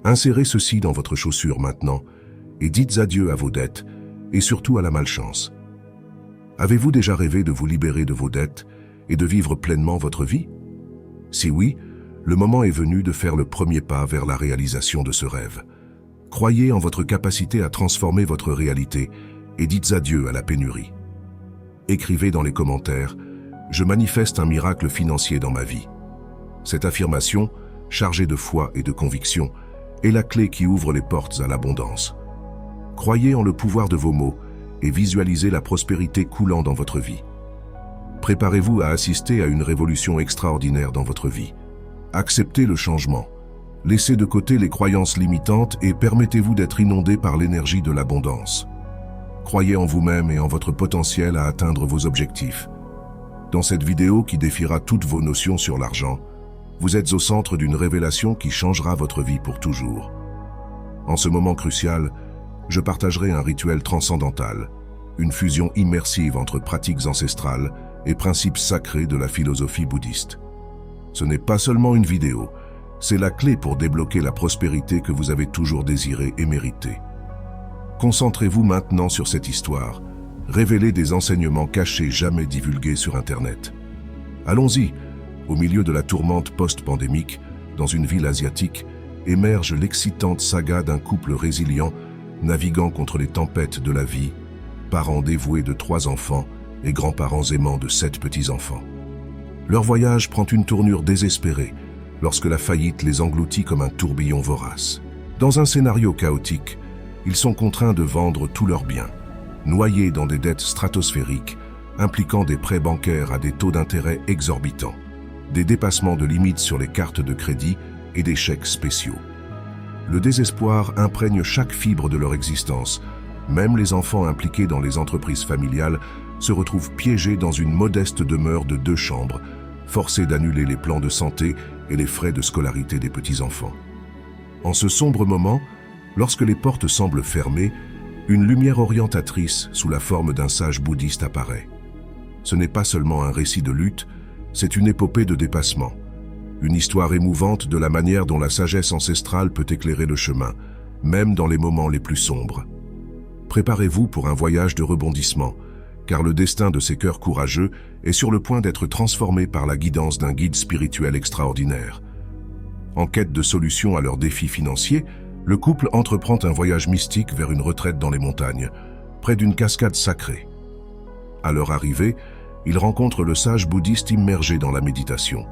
Insérez ceci dans votre chaussure maintenant et dites adieu à vos dettes et surtout à la malchance. Avez-vous déjà rêvé de vous libérer de vos dettes et de vivre pleinement votre vie? Si oui, le moment est venu de faire le premier pas vers la réalisation de ce rêve. Croyez en votre capacité à transformer votre réalité et dites adieu à la pénurie. Écrivez dans les commentaires « Je manifeste un miracle financier dans ma vie ». Cette affirmation, chargée de foi et de conviction, est la clé qui ouvre les portes à l'abondance. Croyez en le pouvoir de vos mots et visualisez la prospérité coulant dans votre vie. Préparez-vous à assister à une révolution extraordinaire dans votre vie. Acceptez le changement. Laissez de côté les croyances limitantes et permettez-vous d'être inondé par l'énergie de l'abondance. Croyez en vous-même et en votre potentiel à atteindre vos objectifs. Dans cette vidéo qui défiera toutes vos notions sur l'argent, vous êtes au centre d'une révélation qui changera votre vie pour toujours. En ce moment crucial, je partagerai un rituel transcendantal, une fusion immersive entre pratiques ancestrales et principes sacrés de la philosophie bouddhiste. Ce n'est pas seulement une vidéo, c'est la clé pour débloquer la prospérité que vous avez toujours désirée et méritée. Concentrez-vous maintenant sur cette histoire, révélez des enseignements cachés jamais divulgués sur Internet. Allons-y, au milieu de la tourmente post-pandémique, dans une ville asiatique, émerge l'excitante saga d'un couple résilient, naviguant contre les tempêtes de la vie, parents dévoués de 3 enfants et grands-parents aimants de 7 petits-enfants. Leur voyage prend une tournure désespérée lorsque la faillite les engloutit comme un tourbillon vorace. Dans un scénario chaotique, ils sont contraints de vendre tous leurs biens, noyés dans des dettes stratosphériques, impliquant des prêts bancaires à des taux d'intérêt exorbitants, des dépassements de limites sur les cartes de crédit et des chèques spéciaux. Le désespoir imprègne chaque fibre de leur existence. Même les enfants impliqués dans les entreprises familiales se retrouvent piégés dans une modeste demeure de 2 chambres, forcés d'annuler les plans de santé et les frais de scolarité des petits-enfants. En ce sombre moment, lorsque les portes semblent fermées, une lumière orientatrice sous la forme d'un sage bouddhiste apparaît. Ce n'est pas seulement un récit de lutte, c'est une épopée de dépassement. Une histoire émouvante de la manière dont la sagesse ancestrale peut éclairer le chemin, même dans les moments les plus sombres. Préparez-vous pour un voyage de rebondissement, car le destin de ces cœurs courageux est sur le point d'être transformé par la guidance d'un guide spirituel extraordinaire. En quête de solutions à leurs défis financiers, le couple entreprend un voyage mystique vers une retraite dans les montagnes, près d'une cascade sacrée. À leur arrivée, ils rencontrent le sage bouddhiste immergé dans la méditation.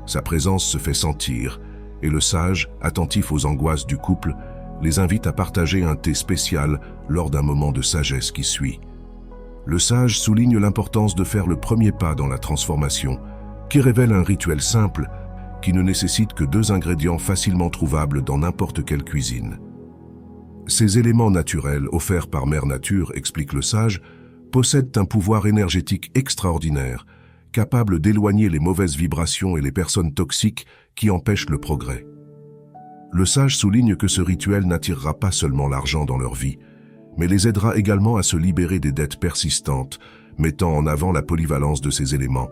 Sa présence se fait sentir, et le sage, attentif aux angoisses du couple, les invite à partager un thé spécial lors d'un moment de sagesse qui suit. Le sage souligne l'importance de faire le premier pas dans la transformation, qui révèle un rituel simple, qui ne nécessite que 2 ingrédients facilement trouvables dans n'importe quelle cuisine. Ces éléments naturels offerts par Mère Nature, explique le sage, possèdent un pouvoir énergétique extraordinaire, capable d'éloigner les mauvaises vibrations et les personnes toxiques qui empêchent le progrès. Le sage souligne que ce rituel n'attirera pas seulement l'argent dans leur vie, mais les aidera également à se libérer des dettes persistantes, mettant en avant la polyvalence de ces éléments,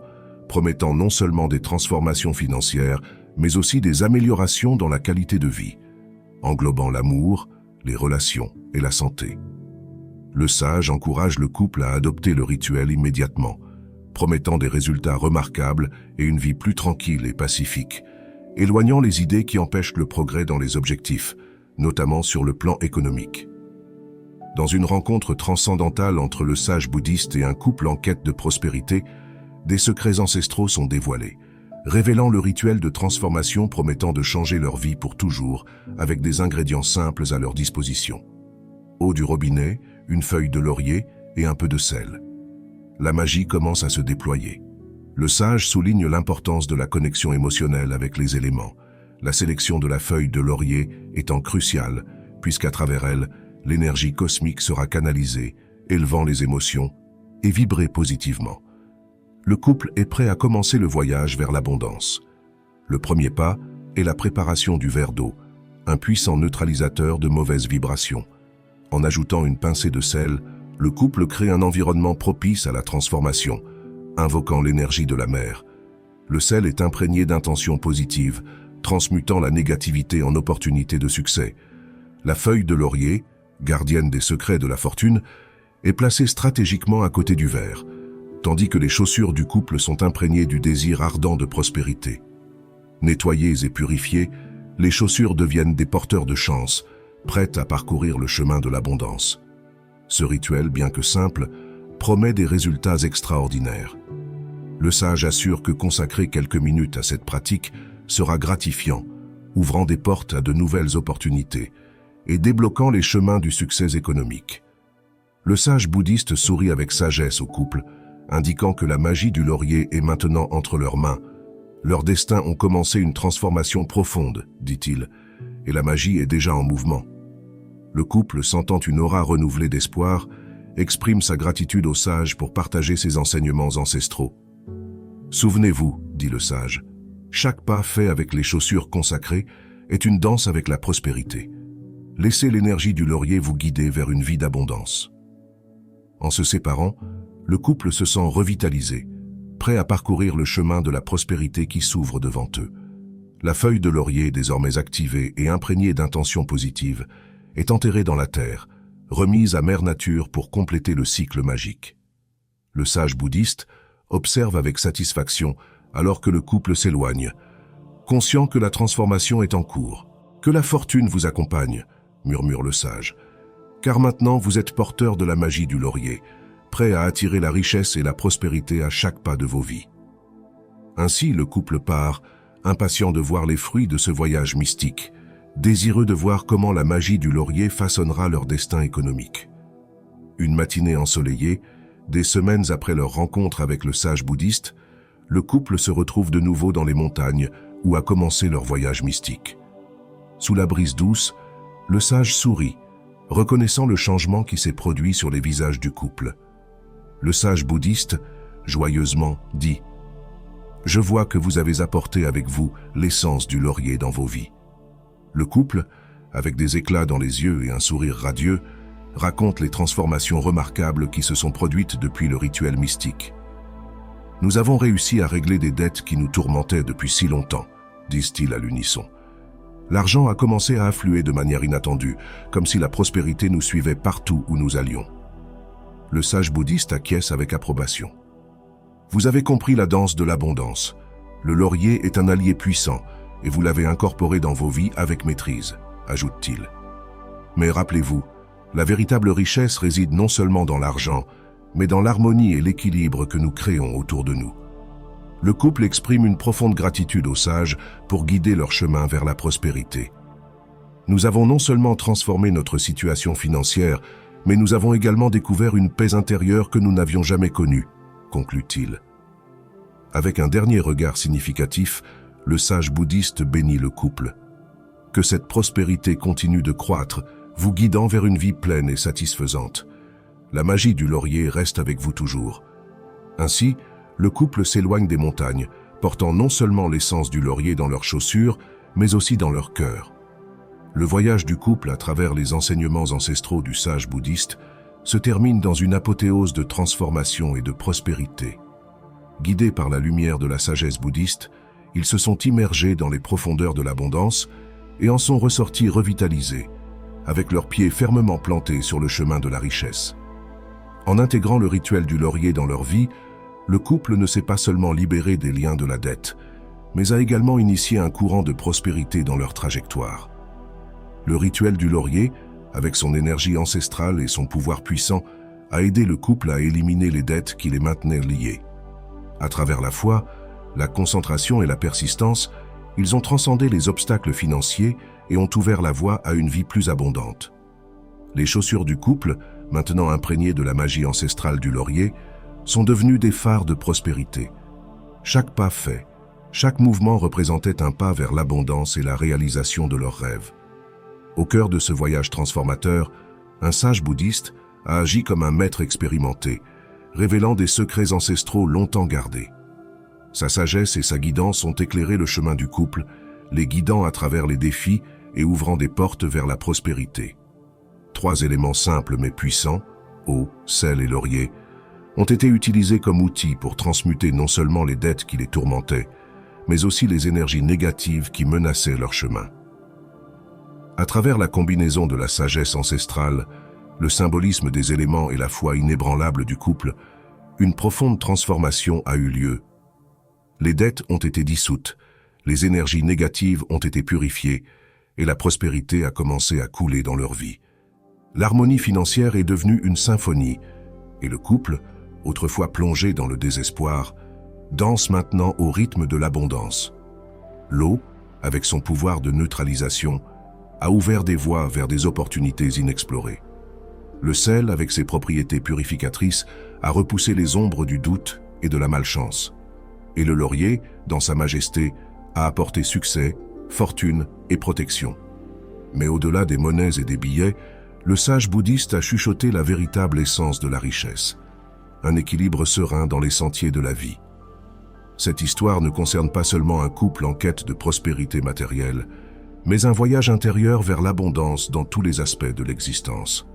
promettant non seulement des transformations financières, mais aussi des améliorations dans la qualité de vie, englobant l'amour, les relations et la santé. Le sage encourage le couple à adopter le rituel immédiatement, promettant des résultats remarquables et une vie plus tranquille et pacifique, éloignant les idées qui empêchent le progrès dans les objectifs, notamment sur le plan économique. Dans une rencontre transcendantale entre le sage bouddhiste et un couple en quête de prospérité, des secrets ancestraux sont dévoilés, révélant le rituel de transformation promettant de changer leur vie pour toujours avec des ingrédients simples à leur disposition. Eau du robinet, une feuille de laurier et un peu de sel. La magie commence à se déployer. Le sage souligne l'importance de la connexion émotionnelle avec les éléments, la sélection de la feuille de laurier étant cruciale, puisqu'à travers elle, l'énergie cosmique sera canalisée, élevant les émotions et vibrer positivement. Le couple est prêt à commencer le voyage vers l'abondance. Le premier pas est la préparation du verre d'eau, un puissant neutralisateur de mauvaises vibrations. En ajoutant une pincée de sel, le couple crée un environnement propice à la transformation, invoquant l'énergie de la mer. Le sel est imprégné d'intentions positives, transmutant la négativité en opportunité de succès. La feuille de laurier, gardienne des secrets de la fortune, est placée stratégiquement à côté du verre, tandis que les chaussures du couple sont imprégnées du désir ardent de prospérité. Nettoyées et purifiées, les chaussures deviennent des porteurs de chance, prêtes à parcourir le chemin de l'abondance. Ce rituel, bien que simple, promet des résultats extraordinaires. Le sage assure que consacrer quelques minutes à cette pratique sera gratifiant, ouvrant des portes à de nouvelles opportunités et débloquant les chemins du succès économique. Le sage bouddhiste sourit avec sagesse au couple, indiquant que la magie du laurier est maintenant entre leurs mains. Leurs destins ont commencé une transformation profonde, dit-il, et la magie est déjà en mouvement. Le couple, sentant une aura renouvelée d'espoir, exprime sa gratitude au sage pour partager ses enseignements ancestraux. « Souvenez-vous, dit le sage, chaque pas fait avec les chaussures consacrées est une danse avec la prospérité. Laissez l'énergie du laurier vous guider vers une vie d'abondance. » En se séparant, le couple se sent revitalisé, prêt à parcourir le chemin de la prospérité qui s'ouvre devant eux. La feuille de laurier, désormais activée et imprégnée d'intentions positives, est enterrée dans la terre, remise à Mère Nature pour compléter le cycle magique. Le sage bouddhiste observe avec satisfaction alors que le couple s'éloigne, conscient que la transformation est en cours. « Que la fortune vous accompagne », murmure le sage, « car maintenant vous êtes porteur de la magie du laurier, prêt à attirer la richesse et la prospérité à chaque pas de vos vies. » Ainsi, le couple part, impatient de voir les fruits de ce voyage mystique, désireux de voir comment la magie du laurier façonnera leur destin économique. Une matinée ensoleillée, des semaines après leur rencontre avec le sage bouddhiste, le couple se retrouve de nouveau dans les montagnes où a commencé leur voyage mystique. Sous la brise douce, le sage sourit, reconnaissant le changement qui s'est produit sur les visages du couple. Le sage bouddhiste, joyeusement, dit « Je vois que vous avez apporté avec vous l'essence du laurier dans vos vies. » Le couple, avec des éclats dans les yeux et un sourire radieux, raconte les transformations remarquables qui se sont produites depuis le rituel mystique. « Nous avons réussi à régler des dettes qui nous tourmentaient depuis si longtemps, » disent-ils à l'unisson. L'argent a commencé à affluer de manière inattendue, comme si la prospérité nous suivait partout où nous allions. Le sage bouddhiste acquiesce avec approbation. « Vous avez compris la danse de l'abondance. Le laurier est un allié puissant, et vous l'avez incorporé dans vos vies avec maîtrise, » ajoute-t-il. Mais rappelez-vous, la véritable richesse réside non seulement dans l'argent, mais dans l'harmonie et l'équilibre que nous créons autour de nous. Le couple exprime une profonde gratitude aux sages pour guider leur chemin vers la prospérité. Nous avons non seulement transformé notre situation financière, mais nous avons également découvert une paix intérieure que nous n'avions jamais connue, conclut-il. Avec un dernier regard significatif, le sage bouddhiste bénit le couple. Que cette prospérité continue de croître, vous guidant vers une vie pleine et satisfaisante. La magie du laurier reste avec vous toujours. Ainsi, le couple s'éloigne des montagnes, portant non seulement l'essence du laurier dans leurs chaussures, mais aussi dans leur cœur. Le voyage du couple à travers les enseignements ancestraux du sage bouddhiste se termine dans une apothéose de transformation et de prospérité. Guidés par la lumière de la sagesse bouddhiste, ils se sont immergés dans les profondeurs de l'abondance et en sont ressortis revitalisés, avec leurs pieds fermement plantés sur le chemin de la richesse. En intégrant le rituel du laurier dans leur vie, le couple ne s'est pas seulement libéré des liens de la dette, mais a également initié un courant de prospérité dans leur trajectoire. Le rituel du laurier, avec son énergie ancestrale et son pouvoir puissant, a aidé le couple à éliminer les dettes qui les maintenaient liés. À travers la foi, la concentration et la persistance, ils ont transcendé les obstacles financiers et ont ouvert la voie à une vie plus abondante. Les chaussures du couple, maintenant imprégnées de la magie ancestrale du laurier, sont devenues des phares de prospérité. Chaque pas fait, chaque mouvement représentait un pas vers l'abondance et la réalisation de leurs rêves. Au cœur de ce voyage transformateur, un sage bouddhiste a agi comme un maître expérimenté, révélant des secrets ancestraux longtemps gardés. Sa sagesse et sa guidance ont éclairé le chemin du couple, les guidant à travers les défis et ouvrant des portes vers la prospérité. 3 éléments simples mais puissants, eau, sel et laurier, ont été utilisés comme outils pour transmuter non seulement les dettes qui les tourmentaient, mais aussi les énergies négatives qui menaçaient leur chemin. À travers la combinaison de la sagesse ancestrale, le symbolisme des éléments et la foi inébranlable du couple, une profonde transformation a eu lieu. Les dettes ont été dissoutes, les énergies négatives ont été purifiées et la prospérité a commencé à couler dans leur vie. L'harmonie financière est devenue une symphonie et le couple, autrefois plongé dans le désespoir, danse maintenant au rythme de l'abondance. L'eau, avec son pouvoir de neutralisation, a ouvert des voies vers des opportunités inexplorées. Le sel, avec ses propriétés purificatrices, a repoussé les ombres du doute et de la malchance. Et le laurier, dans sa majesté, a apporté succès, fortune et protection. Mais au-delà des monnaies et des billets, le sage bouddhiste a chuchoté la véritable essence de la richesse, un équilibre serein dans les sentiers de la vie. Cette histoire ne concerne pas seulement un couple en quête de prospérité matérielle, mais un voyage intérieur vers l'abondance dans tous les aspects de l'existence.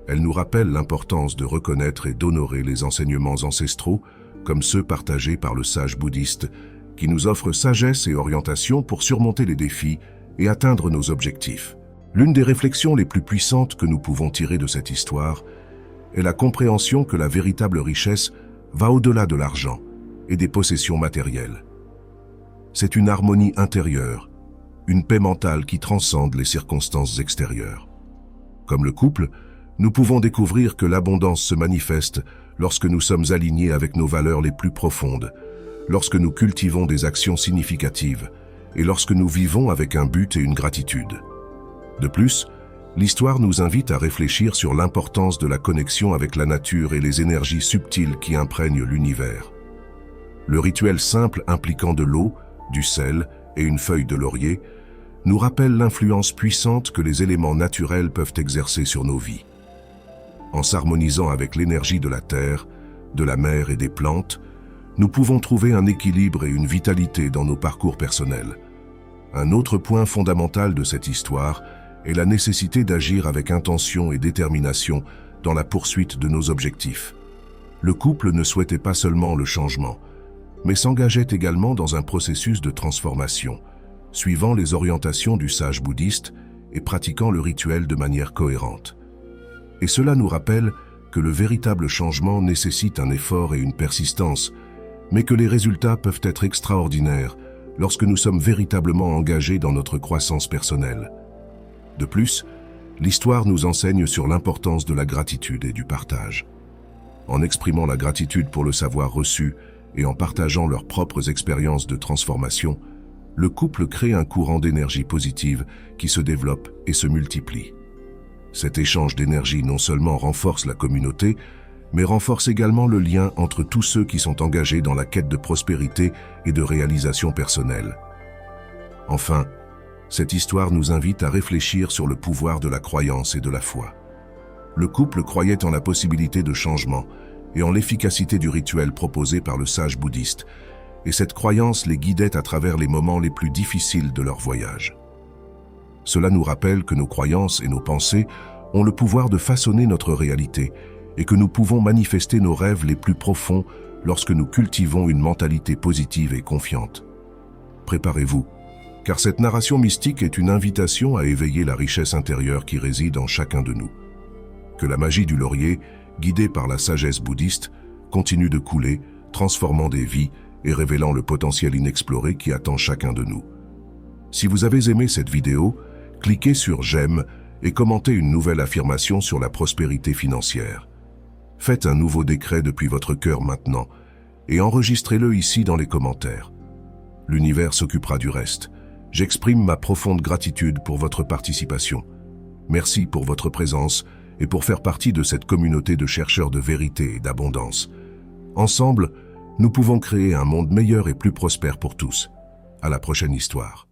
Elle nous rappelle l'importance de reconnaître et d'honorer les enseignements ancestraux, comme ceux partagés par le sage bouddhiste, qui nous offre sagesse et orientation pour surmonter les défis et atteindre nos objectifs. L'une des réflexions les plus puissantes que nous pouvons tirer de cette histoire est la compréhension que la véritable richesse va au-delà de l'argent et des possessions matérielles. C'est une harmonie intérieure, une paix mentale qui transcende les circonstances extérieures. Comme le couple, nous pouvons découvrir que l'abondance se manifeste lorsque nous sommes alignés avec nos valeurs les plus profondes, lorsque nous cultivons des actions significatives et lorsque nous vivons avec un but et une gratitude. De plus, l'histoire nous invite à réfléchir sur l'importance de la connexion avec la nature et les énergies subtiles qui imprègnent l'univers. Le rituel simple impliquant de l'eau, du sel et une feuille de laurier nous rappelle l'influence puissante que les éléments naturels peuvent exercer sur nos vies. En s'harmonisant avec l'énergie de la terre, de la mer et des plantes, nous pouvons trouver un équilibre et une vitalité dans nos parcours personnels. Un autre point fondamental de cette histoire est la nécessité d'agir avec intention et détermination dans la poursuite de nos objectifs. Le couple ne souhaitait pas seulement le changement, mais s'engageait également dans un processus de transformation, suivant les orientations du sage bouddhiste et pratiquant le rituel de manière cohérente. Et cela nous rappelle que le véritable changement nécessite un effort et une persistance, mais que les résultats peuvent être extraordinaires lorsque nous sommes véritablement engagés dans notre croissance personnelle. De plus, l'histoire nous enseigne sur l'importance de la gratitude et du partage. En exprimant la gratitude pour le savoir reçu et en partageant leurs propres expériences de transformation, le couple crée un courant d'énergie positive qui se développe et se multiplie. Cet échange d'énergie non seulement renforce la communauté, mais renforce également le lien entre tous ceux qui sont engagés dans la quête de prospérité et de réalisation personnelle. Enfin, cette histoire nous invite à réfléchir sur le pouvoir de la croyance et de la foi. Le couple croyait en la possibilité de changement et en l'efficacité du rituel proposé par le sage bouddhiste, et cette croyance les guidait à travers les moments les plus difficiles de leur voyage. Cela nous rappelle que nos croyances et nos pensées ont le pouvoir de façonner notre réalité et que nous pouvons manifester nos rêves les plus profonds lorsque nous cultivons une mentalité positive et confiante. Préparez-vous, car cette narration mystique est une invitation à éveiller la richesse intérieure qui réside en chacun de nous. Que la magie du laurier, guidée par la sagesse bouddhiste, continue de couler, transformant des vies et révélant le potentiel inexploré qui attend chacun de nous. Si vous avez aimé cette vidéo, cliquez sur j'aime et commentez une nouvelle affirmation sur la prospérité financière. Faites un nouveau décret depuis votre cœur maintenant et enregistrez-le ici dans les commentaires. L'univers s'occupera du reste. J'exprime ma profonde gratitude pour votre participation. Merci pour votre présence et pour faire partie de cette communauté de chercheurs de vérité et d'abondance. Ensemble, nous pouvons créer un monde meilleur et plus prospère pour tous. À la prochaine histoire.